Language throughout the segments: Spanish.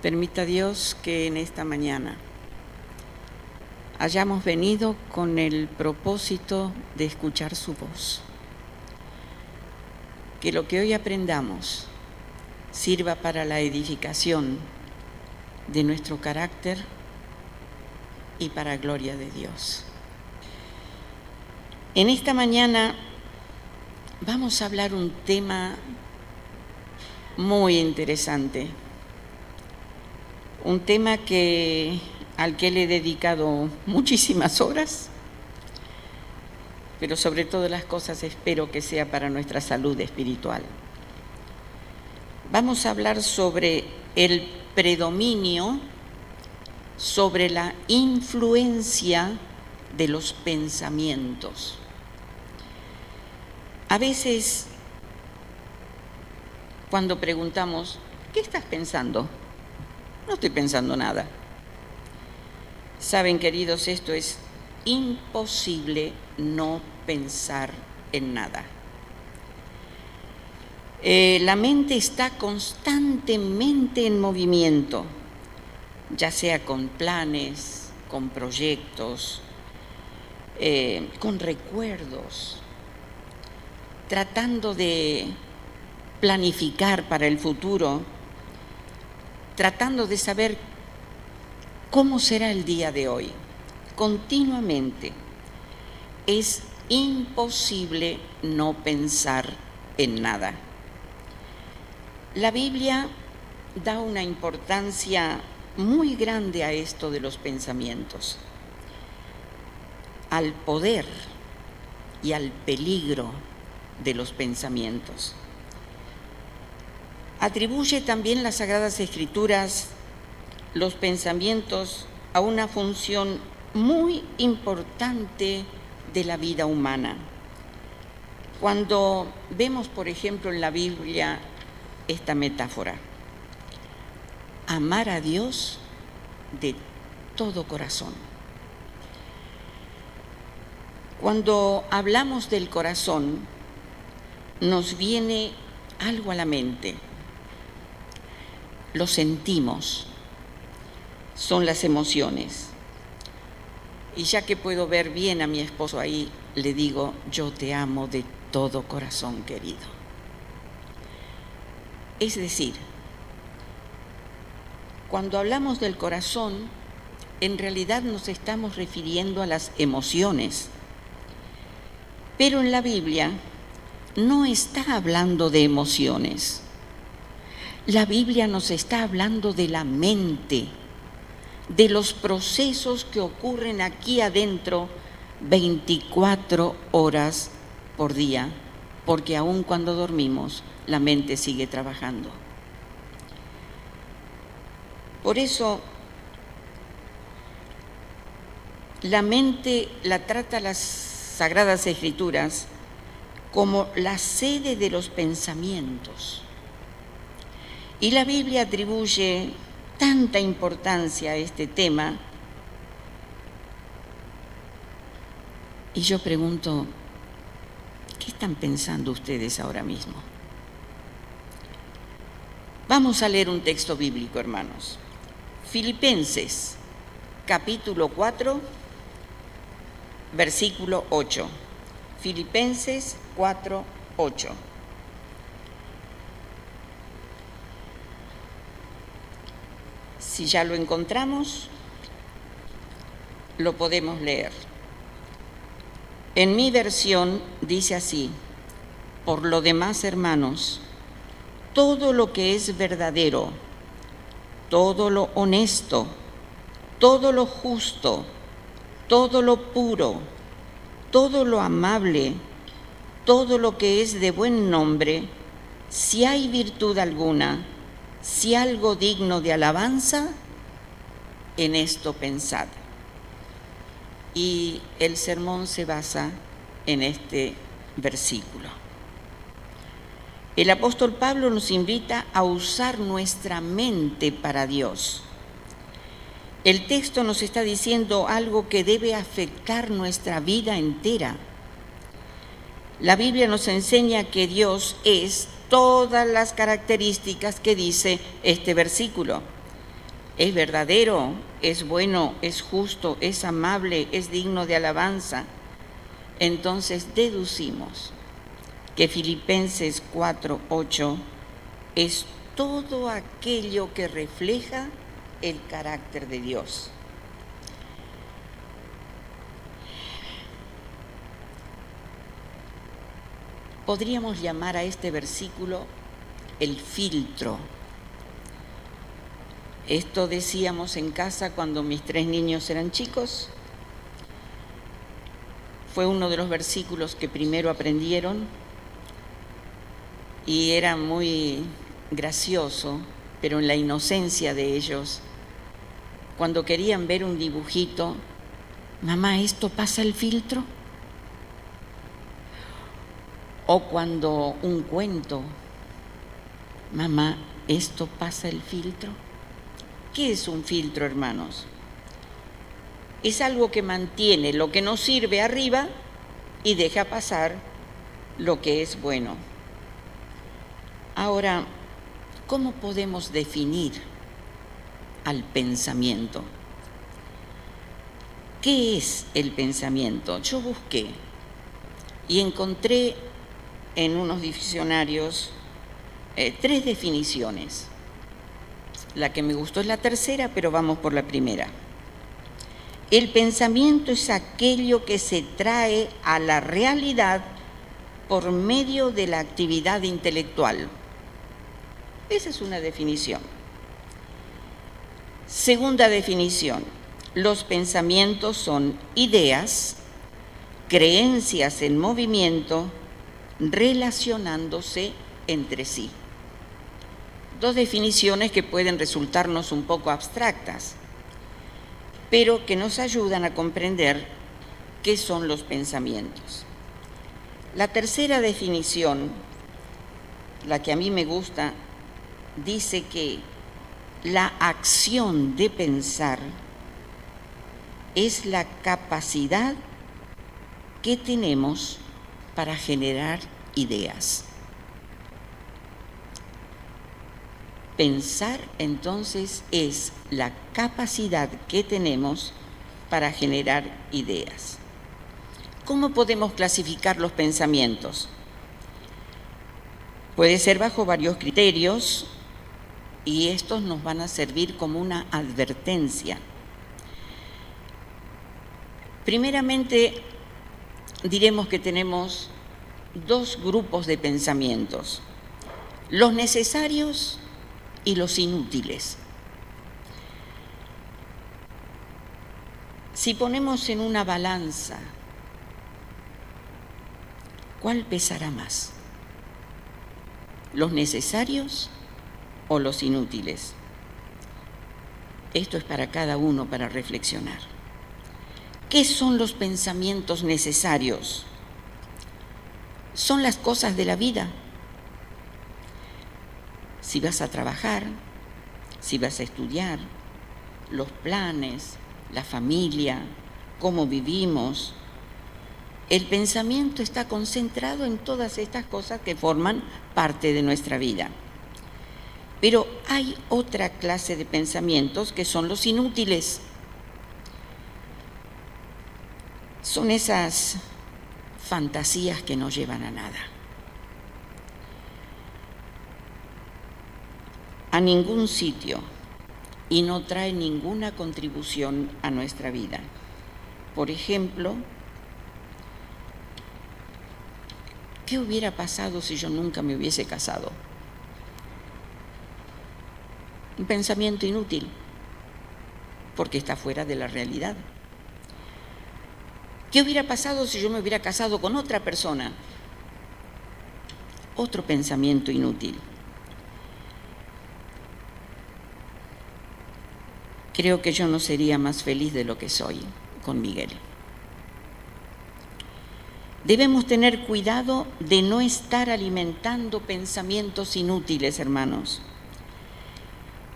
Permita Dios que en esta mañana hayamos venido con el propósito de escuchar su voz. Que lo que hoy aprendamos sirva para la edificación de nuestro carácter y para gloria de Dios. En esta mañana vamos a hablar un tema muy interesante, un tema al que le he dedicado muchísimas horas, pero sobre todas las cosas espero que sea para nuestra salud espiritual. Vamos a hablar sobre el predominio, sobre la influencia de los pensamientos. A veces, cuando preguntamos, ¿qué estás pensando? No estoy pensando nada. Saben, queridos, esto es imposible no pensar en nada. La mente está constantemente en movimiento, ya sea con planes, con proyectos, con recuerdos, tratando de planificar para el futuro, tratando de saber cómo será el día de hoy. Continuamente es imposible no pensar en nada. La Biblia da una importancia muy grande a esto de los pensamientos, al poder y al peligro de los pensamientos. Atribuye también las Sagradas Escrituras los pensamientos a una función muy importante de la vida humana. Cuando vemos, por ejemplo, en la Biblia esta metáfora, amar a Dios de todo corazón. Cuando hablamos del corazón, nos viene algo a la mente. Lo sentimos, son las emociones. Y ya que puedo ver bien a mi esposo ahí, le digo, yo te amo de todo corazón, querido. Es decir, cuando hablamos del corazón, en realidad nos estamos refiriendo a las emociones. Pero en la Biblia no está hablando de emociones. La Biblia nos está hablando de la mente, de los procesos que ocurren aquí adentro 24 horas por día, porque aun cuando dormimos, la mente sigue trabajando. Por eso, la mente la trata las Sagradas Escrituras como la sede de los pensamientos. Y la Biblia atribuye tanta importancia a este tema. Y yo pregunto, ¿qué están pensando ustedes ahora mismo? Vamos a leer un texto bíblico, hermanos. Filipenses, capítulo 4, versículo 8. Filipenses 4, 8. Si ya lo encontramos, lo podemos leer. En mi versión dice así: por lo demás, hermanos, todo lo que es verdadero, todo lo honesto, todo lo justo, todo lo puro, todo lo amable, todo lo que es de buen nombre, si hay virtud alguna, si algo digno de alabanza, en esto pensad. Y el sermón se basa en este versículo. El apóstol Pablo nos invita a usar nuestra mente para Dios. El texto nos está diciendo algo que debe afectar nuestra vida entera. La Biblia nos enseña que Dios es todas las características que dice este versículo. es verdadero, es bueno, es justo, es amable, es digno de alabanza, entonces deducimos que Filipenses 4:8 es todo aquello que refleja el carácter de Dios. Podríamos llamar a este versículo el filtro. Esto decíamos en casa cuando mis 3 niños eran chicos. Fue uno de los versículos que primero aprendieron y era muy gracioso, pero en la inocencia de ellos, cuando querían ver un dibujito, mamá, ¿esto pasa el filtro? O cuando un cuento, mamá, ¿esto pasa el filtro? ¿Qué es un filtro, hermanos? Es algo que mantiene lo que no sirve arriba y deja pasar lo que es bueno. Ahora, ¿cómo podemos definir al pensamiento? ¿Qué es el pensamiento? Yo busqué y encontré en unos diccionarios 3 definiciones. La que me gustó es la tercera, pero vamos por la primera. El pensamiento es aquello que se trae a la realidad por medio de la actividad intelectual. Esa es una definición. Segunda definición, los pensamientos son ideas, creencias en movimiento, relacionándose entre sí. 2 definiciones que pueden resultarnos un poco abstractas, pero que nos ayudan a comprender qué son los pensamientos. La tercera definición, la que a mí me gusta, dice que la acción de pensar es la capacidad que tenemos para generar ideas. Pensar, entonces, es la capacidad que tenemos para generar ideas. ¿Cómo podemos clasificar los pensamientos? Puede ser bajo varios criterios y estos nos van a servir como una advertencia. Primeramente, diremos que tenemos 2 grupos de pensamientos, los necesarios y los inútiles. Si ponemos en una balanza, ¿cuál pesará más? ¿Los necesarios o los inútiles? Esto es para cada uno para reflexionar. ¿Qué son los pensamientos necesarios? Son las cosas de la vida. Si vas a trabajar, si vas a estudiar, los planes, la familia, cómo vivimos. El pensamiento está concentrado en todas estas cosas que forman parte de nuestra vida. Pero hay otra clase de pensamientos que son los inútiles. Son esas fantasías que no llevan a nada. A ningún sitio y no trae ninguna contribución a nuestra vida. Por ejemplo, ¿qué hubiera pasado si yo nunca me hubiese casado? Un pensamiento inútil, porque está fuera de la realidad. ¿Qué hubiera pasado si yo me hubiera casado con otra persona? Otro pensamiento inútil. Creo que yo no sería más feliz de lo que soy con Miguel. Debemos tener cuidado de no estar alimentando pensamientos inútiles, hermanos.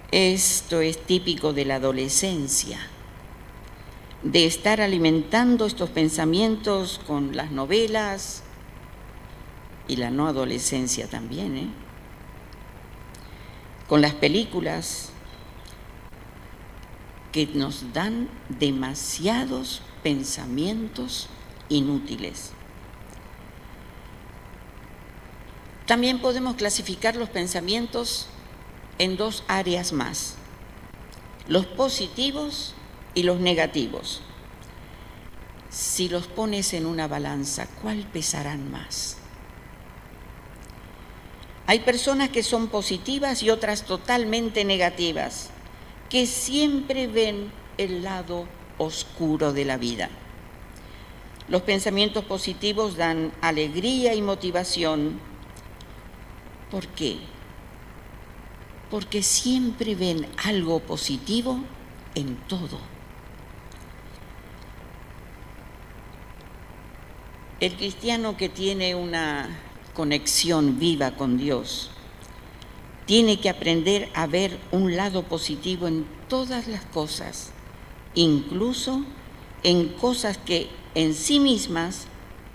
Esto es típico de la adolescencia, de estar alimentando estos pensamientos con las novelas y la no adolescencia también, con las películas, porque nos dan demasiados pensamientos inútiles. También podemos clasificar los pensamientos en dos áreas más: los positivos y los negativos. Si los pones en una balanza, ¿cuál pesarán más? Hay personas que son positivas y otras totalmente negativas, que siempre ven el lado oscuro de la vida. Los pensamientos positivos dan alegría y motivación. ¿Por qué? Porque siempre ven algo positivo en todo. El cristiano que tiene una conexión viva con Dios tiene que aprender a ver un lado positivo en todas las cosas, incluso en cosas que en sí mismas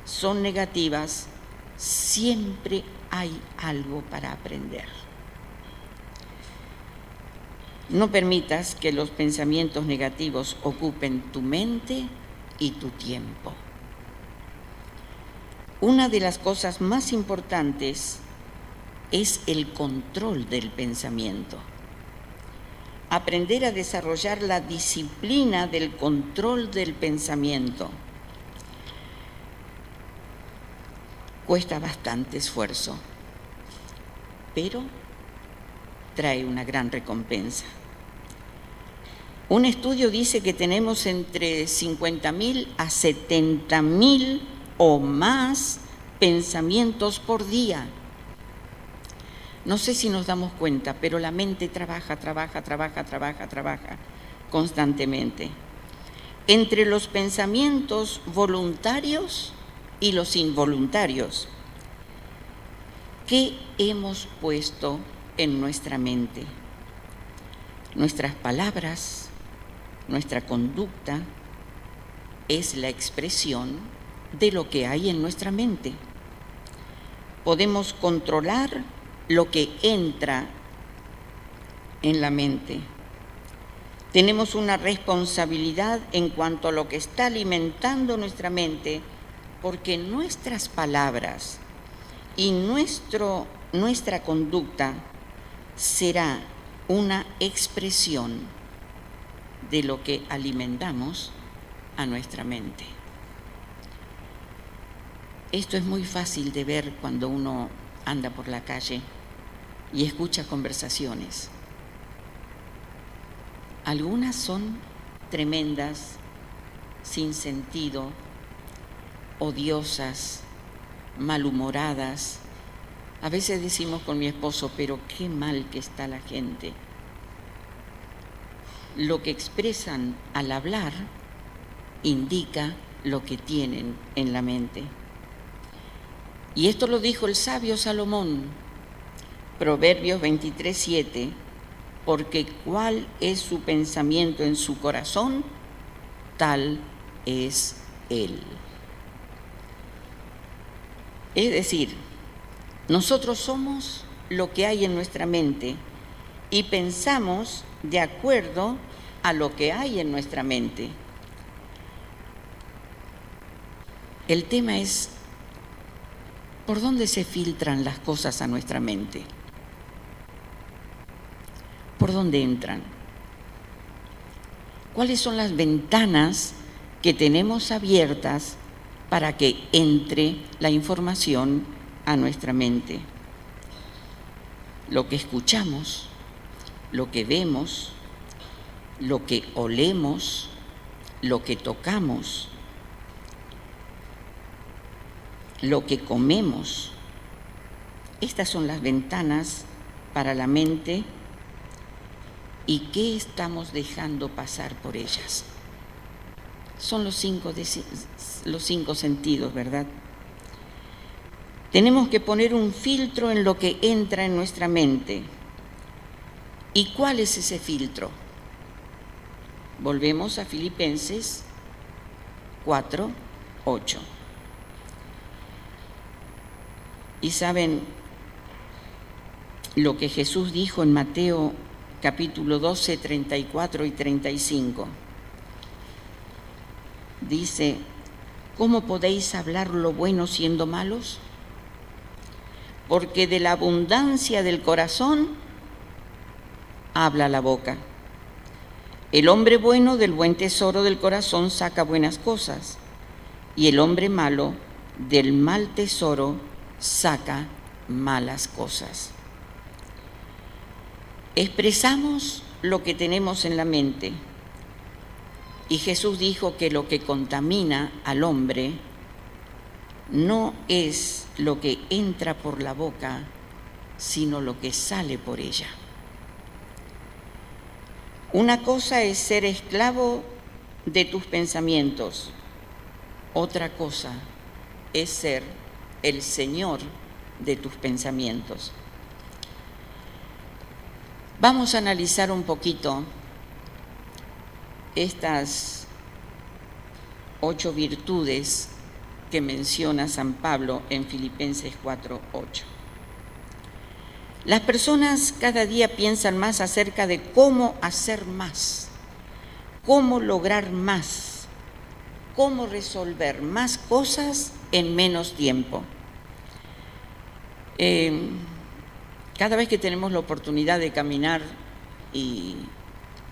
son negativas. Siempre hay algo para aprender. No permitas que los pensamientos negativos ocupen tu mente y tu tiempo. Una de las cosas más importantes es el control del pensamiento. Aprender a desarrollar la disciplina del control del pensamiento cuesta bastante esfuerzo, pero trae una gran recompensa. Un estudio dice que tenemos entre 50.000 a 70.000 o más pensamientos por día. No sé si nos damos cuenta, pero la mente trabaja constantemente. Entre los pensamientos voluntarios y los involuntarios, ¿qué hemos puesto en nuestra mente? Nuestras palabras, nuestra conducta es la expresión de lo que hay en nuestra mente. Podemos controlar lo que entra en la mente. Tenemos una responsabilidad en cuanto a lo que está alimentando nuestra mente, porque nuestras palabras y nuestra conducta será una expresión de lo que alimentamos a nuestra mente. Esto es muy fácil de ver cuando uno anda por la calle y escucha conversaciones. Algunas son tremendas, sin sentido, odiosas, malhumoradas. A veces decimos con mi esposo, pero qué mal que está la gente. Lo que expresan al hablar indica lo que tienen en la mente. Y esto lo dijo el sabio Salomón, Proverbios 23:7, porque cuál es su pensamiento en su corazón, tal es él. Es decir, nosotros somos lo que hay en nuestra mente y pensamos de acuerdo a lo que hay en nuestra mente. El tema es, ¿por dónde se filtran las cosas a nuestra mente? ¿Por dónde entran? ¿Cuáles son las ventanas que tenemos abiertas para que entre la información a nuestra mente? Lo que escuchamos, lo que vemos, lo que olemos, lo que tocamos, lo que comemos. Estas son las ventanas para la mente. ¿Y qué estamos dejando pasar por ellas? Son los cinco sentidos, ¿verdad? Tenemos que poner un filtro en lo que entra en nuestra mente. ¿Y cuál es ese filtro? Volvemos a Filipenses 4:8. Y saben lo que Jesús dijo en Mateo capítulo 12, 34 y 35. Dice: ¿cómo podéis hablar lo bueno siendo malos? Porque de la abundancia del corazón habla la boca. El hombre bueno del buen tesoro del corazón saca buenas cosas, y el hombre malo del mal tesoro saca malas cosas. Expresamos lo que tenemos en la mente, y Jesús dijo que lo que contamina al hombre no es lo que entra por la boca, sino lo que sale por ella. Una cosa es ser esclavo de tus pensamientos, otra cosa es ser el Señor de tus pensamientos. Vamos a analizar un poquito estas 8 virtudes que menciona San Pablo en Filipenses 4:8. Las personas cada día piensan más acerca de cómo hacer más, cómo lograr más, cómo resolver más cosas en menos tiempo. Cada vez que tenemos la oportunidad de caminar y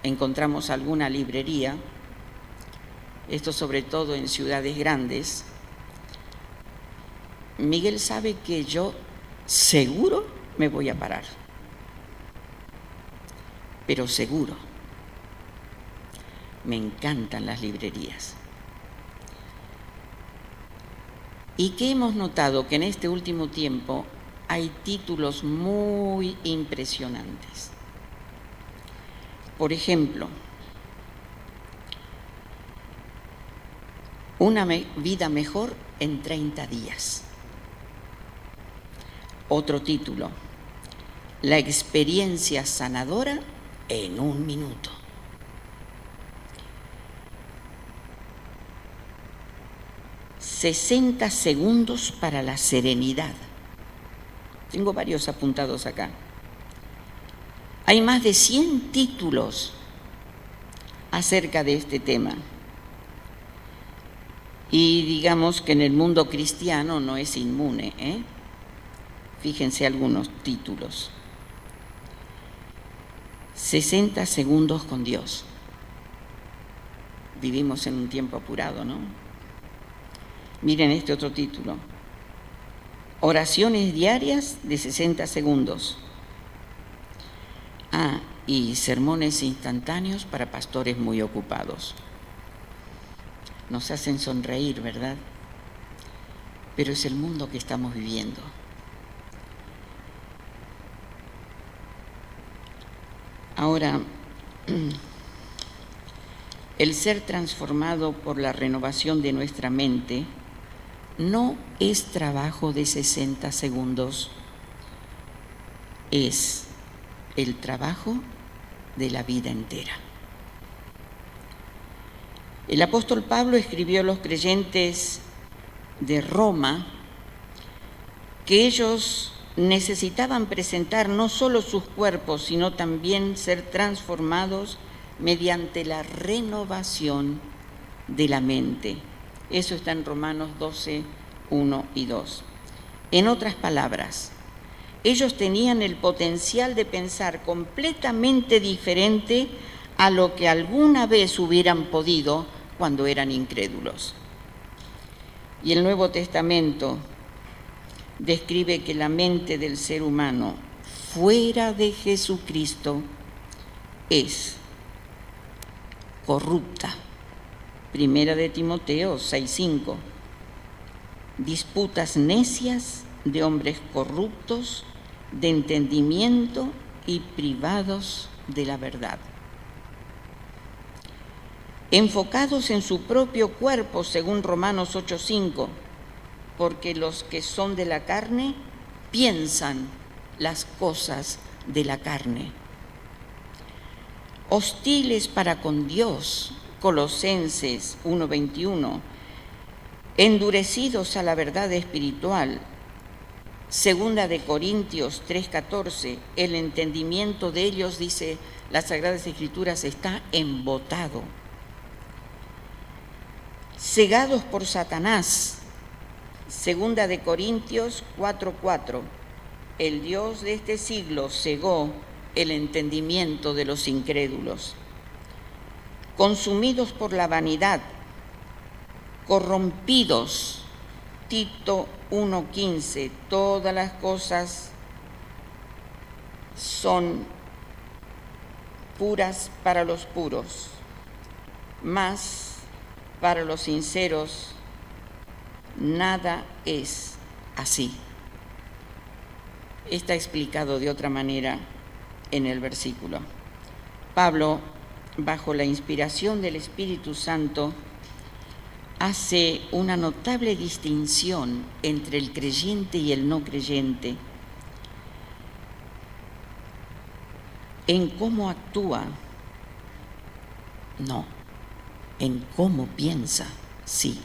encontramos alguna librería, esto sobre todo en ciudades grandes, Miguel sabe que yo seguro me voy a parar, pero seguro. Me encantan las librerías. ¿Y qué hemos notado? Que en este último tiempo hay títulos muy impresionantes. Por ejemplo, Una vida mejor en 30 días. Otro título: La experiencia sanadora en 1 minuto. «60 segundos para la serenidad». Tengo varios apuntados acá. Hay más de 100 títulos acerca de este tema. Y digamos que en el mundo cristiano no es inmune, ¿eh? Fíjense algunos títulos. 60 segundos con Dios. Vivimos en un tiempo apurado, ¿no? Miren este otro título: Oraciones diarias de 60 segundos. Y sermones instantáneos para pastores muy ocupados. Nos hacen sonreír, ¿verdad? Pero es el mundo que estamos viviendo. Ahora, el ser transformado por la renovación de nuestra mente no es trabajo de 60 segundos, es el trabajo de la vida entera. El apóstol Pablo escribió a los creyentes de Roma que ellos necesitaban presentar no solo sus cuerpos, sino también ser transformados mediante la renovación de la mente. Eso está en Romanos 12, 1 y 2. En otras palabras, ellos tenían el potencial de pensar completamente diferente a lo que alguna vez hubieran podido cuando eran incrédulos. Y el Nuevo Testamento describe que la mente del ser humano fuera de Jesucristo es corrupta. Primera de Timoteo 6:5. Disputas necias de hombres corruptos de entendimiento y privados de la verdad. Enfocados en su propio cuerpo, según Romanos 8:5, porque los que son de la carne piensan las cosas de la carne. Hostiles para con Dios, Colosenses 1:21, endurecidos a la verdad espiritual, Segunda de Corintios 3:14, el entendimiento de ellos, dice las Sagradas Escrituras, está embotado. Cegados por Satanás. Segunda de Corintios 4:4, el Dios de este siglo cegó el entendimiento de los incrédulos. Consumidos por la vanidad, corrompidos. Tito 1:15, todas las cosas son puras para los puros, mas para los sinceros nada es así. Está explicado de otra manera en el versículo. Pablo, bajo la inspiración del Espíritu Santo, hace una notable distinción entre el creyente y el no creyente, en cómo actúa, no, en cómo piensa, sí.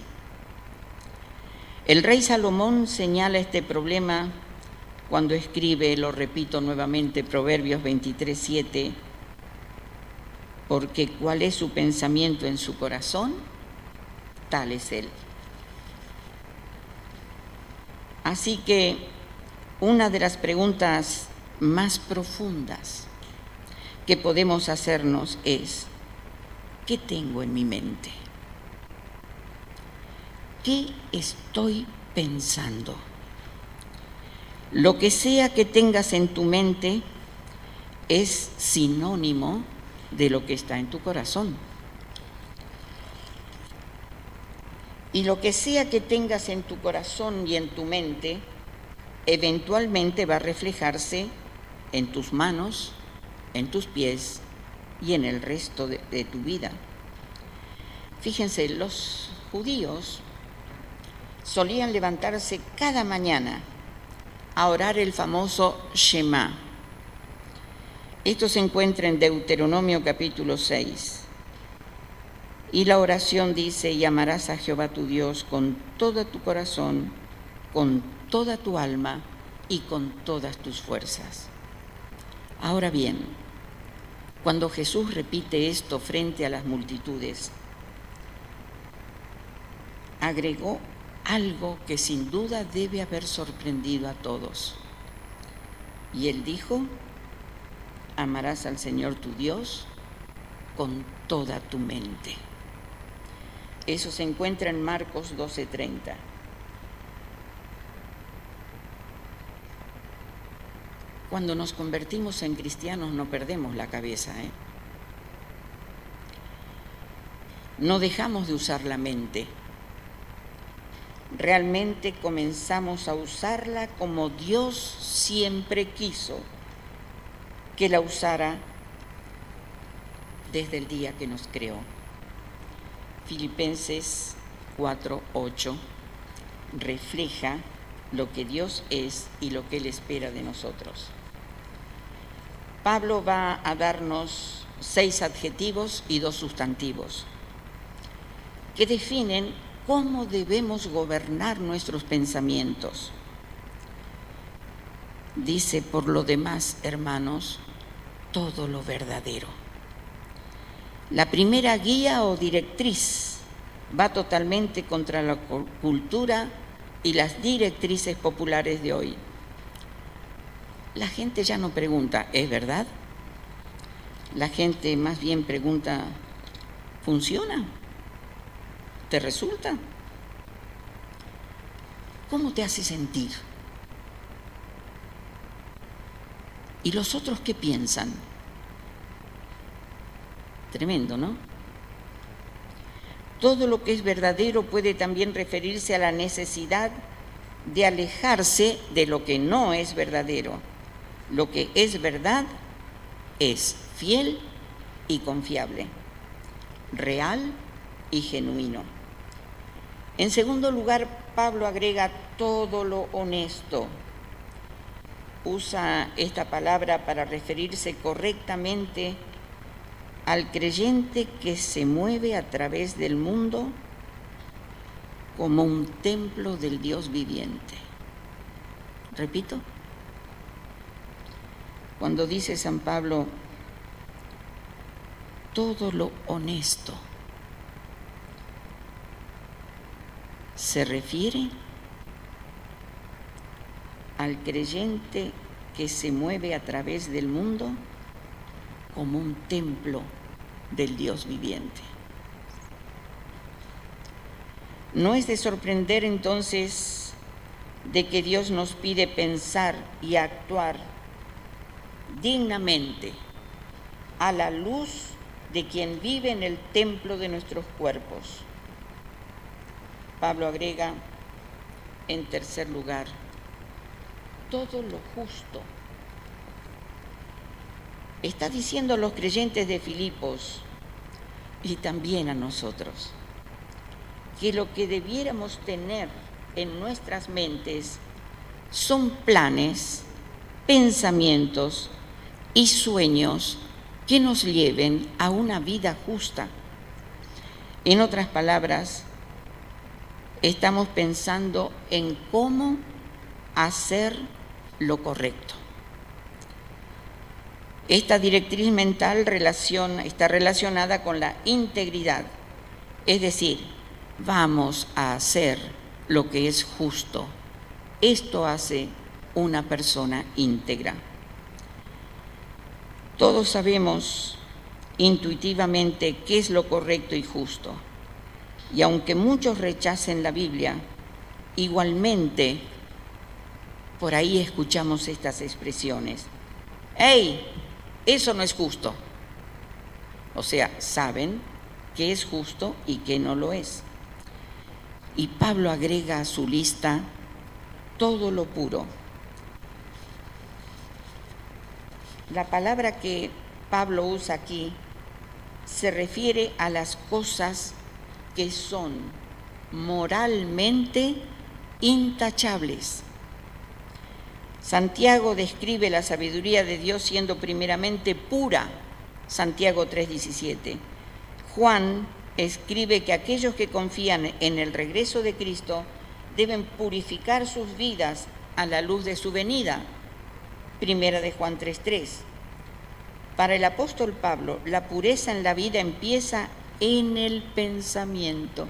El rey Salomón señala este problema cuando escribe, lo repito nuevamente, Proverbios 23:7, porque ¿cuál es su pensamiento en su corazón? Tal es él. Así que una de las preguntas más profundas que podemos hacernos es, ¿qué tengo en mi mente? ¿Qué estoy pensando? Lo que sea que tengas en tu mente es sinónimo de lo que está en tu corazón. Y lo que sea que tengas en tu corazón y en tu mente, eventualmente va a reflejarse en tus manos, en tus pies y en el resto de tu vida. Fíjense, los judíos solían levantarse cada mañana a orar el famoso Shema. Esto se encuentra en Deuteronomio capítulo 6. Y la oración dice, y amarás a Jehová tu Dios con todo tu corazón, con toda tu alma y con todas tus fuerzas. Ahora bien, cuando Jesús repite esto frente a las multitudes, agregó algo que sin duda debe haber sorprendido a todos. Y él dijo, amarás al Señor tu Dios con toda tu mente. Eso se encuentra en Marcos 12:30. Cuando nos convertimos en cristianos no perdemos la cabeza, No dejamos de usar la mente. Realmente comenzamos a usarla como Dios siempre quiso que la usara desde el día que nos creó. Filipenses 4:8 refleja lo que Dios es y lo que Él espera de nosotros. Pablo va a darnos 6 adjetivos y 2 sustantivos que definen cómo debemos gobernar nuestros pensamientos. Dice, por lo demás, hermanos, todo lo verdadero. La primera guía o directriz va totalmente contra la cultura y las directrices populares de hoy. La gente ya no pregunta, ¿es verdad? La gente más bien pregunta, ¿funciona? ¿Te resulta? ¿Cómo te hace sentir? ¿Y los otros qué piensan? Tremendo, ¿no? Todo lo que es verdadero puede también referirse a la necesidad de alejarse de lo que no es verdadero. Lo que es verdad es fiel y confiable, real y genuino. En segundo lugar, Pablo agrega todo lo honesto. Usa esta palabra para referirse correctamente al creyente que se mueve a través del mundo como un templo del Dios viviente. Repito, cuando dice San Pablo, todo lo honesto, se refiere al creyente que se mueve a través del mundo como un templo del Dios viviente. No es de sorprender entonces de que Dios nos pide pensar y actuar dignamente a la luz de quien vive en el templo de nuestros cuerpos. Pablo agrega, en tercer lugar, todo lo justo. Está diciendo a los creyentes de Filipos y también a nosotros que lo que debiéramos tener en nuestras mentes son planes, pensamientos y sueños que nos lleven a una vida justa. En otras palabras, estamos pensando en cómo hacer lo correcto. Esta directriz mental está relacionada con la integridad, es decir, vamos a hacer lo que es justo. Esto hace una persona íntegra. Todos sabemos intuitivamente qué es lo correcto y justo. Y aunque muchos rechacen la Biblia, igualmente por ahí escuchamos estas expresiones. ¡Ey! Eso no es justo. O sea, saben qué es justo y qué no lo es. Y Pablo agrega a su lista todo lo puro. La palabra que Pablo usa aquí se refiere a las cosas que son moralmente intachables. Santiago describe la sabiduría de Dios siendo primeramente pura, Santiago 3:17. Juan escribe que aquellos que confían en el regreso de Cristo deben purificar sus vidas a la luz de su venida, primera de Juan 3:3. Para el apóstol Pablo, la pureza en la vida empieza en el pensamiento.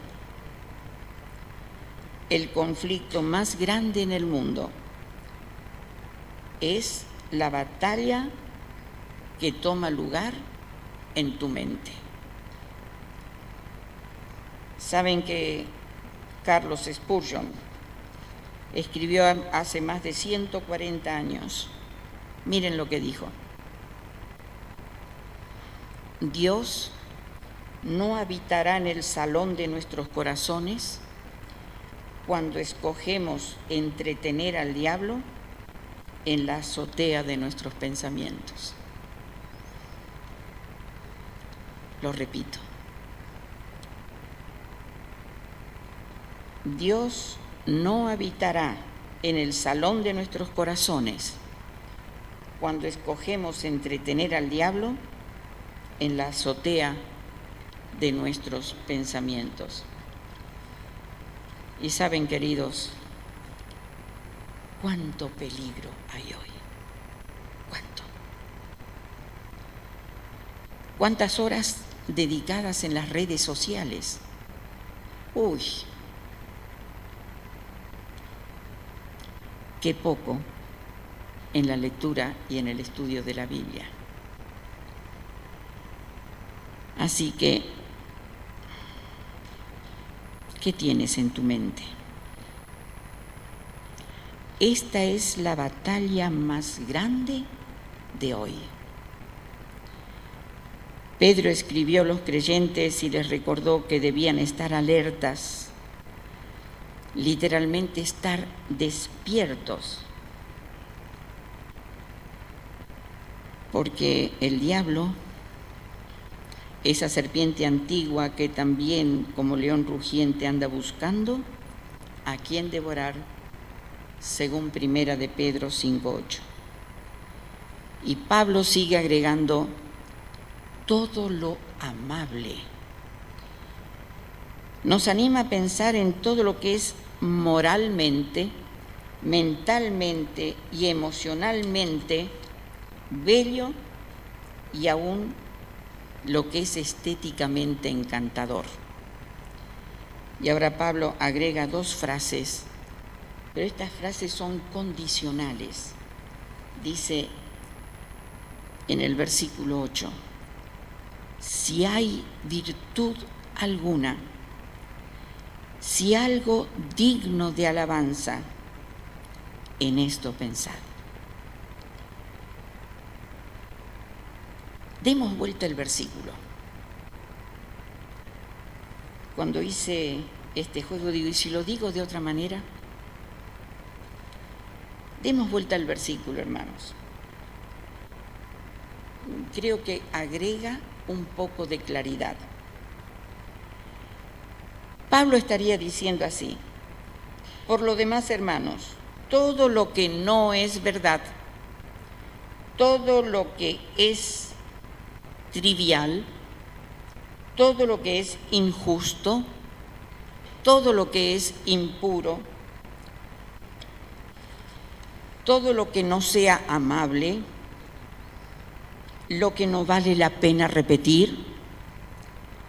El conflicto más grande en el mundo es la batalla que toma lugar en tu mente. Saben que Carlos Spurgeon escribió hace más de 140 años. Miren lo que dijo. Dios no habitará en el salón de nuestros corazones cuando escogemos entretener al diablo en la azotea de nuestros pensamientos. Lo repito. Dios no habitará en el salón de nuestros corazones cuando escogemos entretener al diablo en la azotea de nuestros pensamientos. Y saben, queridos, cuánto peligro hay hoy. ¿Cuánto? ¿Cuántas horas dedicadas en las redes sociales? Uy, qué poco en la lectura y en el estudio de la Biblia. Así que, ¿qué tienes en tu mente? Esta es la batalla más grande de hoy. Pedro escribió a los creyentes y les recordó que debían estar alertas, literalmente estar despiertos, porque el diablo, esa serpiente antigua que también como león rugiente anda buscando a quien devorar, según primera de Pedro 5:8. Y Pablo sigue agregando todo lo amable. Nos anima a pensar en todo lo que es moralmente mentalmente y emocionalmente bello y aún lo que es estéticamente encantador. Y ahora Pablo agrega dos frases, pero estas frases son condicionales. Dice en el versículo 8, si hay virtud alguna, si algo digno de alabanza, en esto pensad. Demos vuelta el versículo. Cuando hice este juego digo, ¿y si lo digo de otra manera? Demos vuelta al versículo, hermanos. Creo que agrega un poco de claridad. Pablo estaría diciendo así: por lo demás, hermanos, todo lo que no es verdad, todo lo que es trivial, todo lo que es injusto, todo lo que es impuro, todo lo que no sea amable, lo que no vale la pena repetir,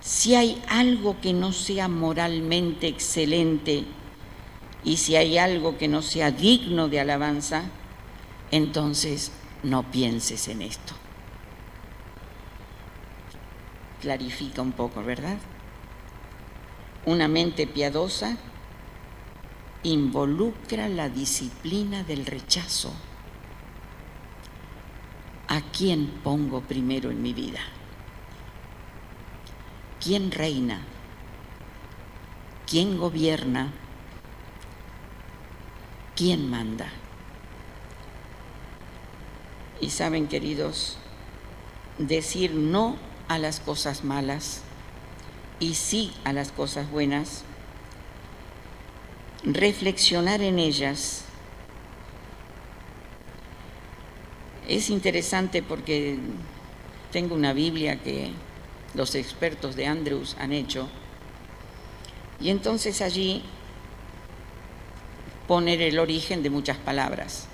si hay algo que no sea moralmente excelente y si hay algo que no sea digno de alabanza, entonces no pienses en esto. Clarifica un poco, ¿verdad? Una mente piadosa involucra la disciplina del rechazo. ¿A quién pongo primero en mi vida? ¿Quién reina? ¿Quién gobierna? ¿Quién manda? Y saben, queridos, decir no a las cosas malas y sí a las cosas buenas, reflexionar en ellas. Es interesante porque tengo una Biblia que los expertos de Andrews han hecho, y entonces allí poner el origen de muchas palabras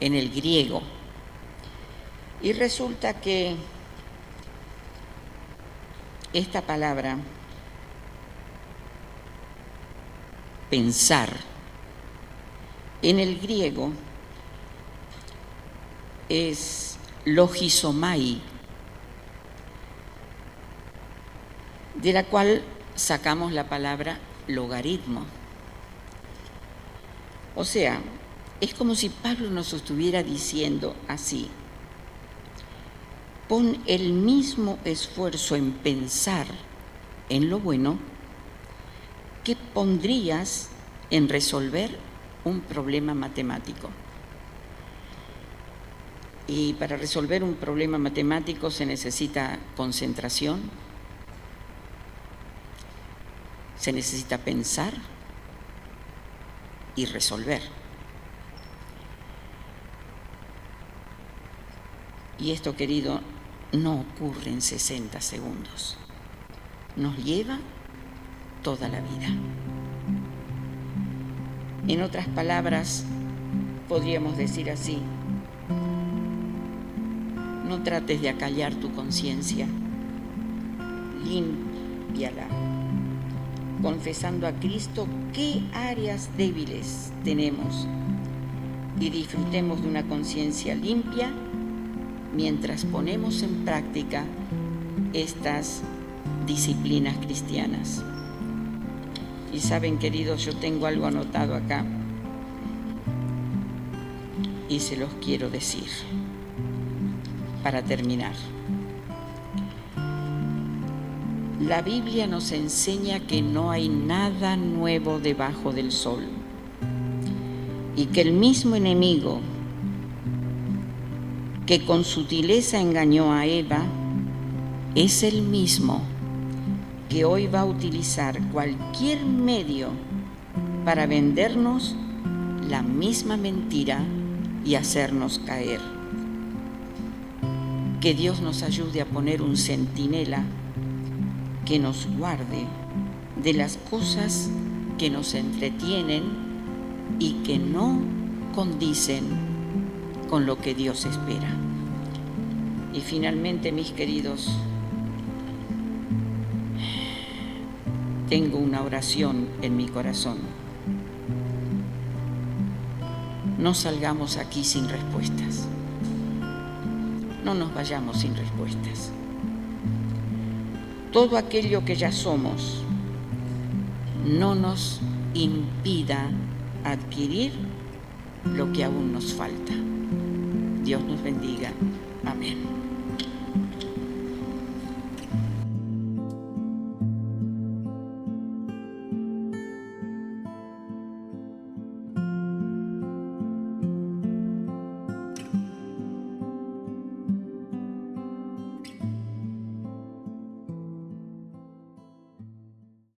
en el griego. Y resulta que esta palabra, pensar, en el griego es logisomai, de la cual sacamos la palabra logaritmo. O sea, es como si Pablo nos estuviera diciendo así: pon el mismo esfuerzo en pensar en lo bueno que pondrías en resolver un problema matemático. Y para resolver un problema matemático se necesita concentración, se necesita pensar y resolver. Y esto, querido, no ocurre en 60 segundos. Nos lleva toda la vida. En otras palabras, podríamos decir así: no trates de acallar tu conciencia, límpiala, confesando a Cristo qué áreas débiles tenemos y disfrutemos de una conciencia limpia mientras ponemos en práctica estas disciplinas cristianas. Y saben, queridos, yo tengo algo anotado acá y se los quiero decir para terminar. La Biblia nos enseña que no hay nada nuevo debajo del sol y que el mismo enemigo que con sutileza engañó a Eva es el mismo que hoy va a utilizar cualquier medio para vendernos la misma mentira y hacernos caer. Que Dios nos ayude a poner un centinela que nos guarde de las cosas que nos entretienen y que no condicen con lo que Dios espera. Y finalmente, mis queridos, tengo una oración en mi corazón. No salgamos aquí sin respuestas. No nos vayamos sin respuestas. Todo aquello que ya somos no nos impida adquirir lo que aún nos falta. Dios nos bendiga. Amén.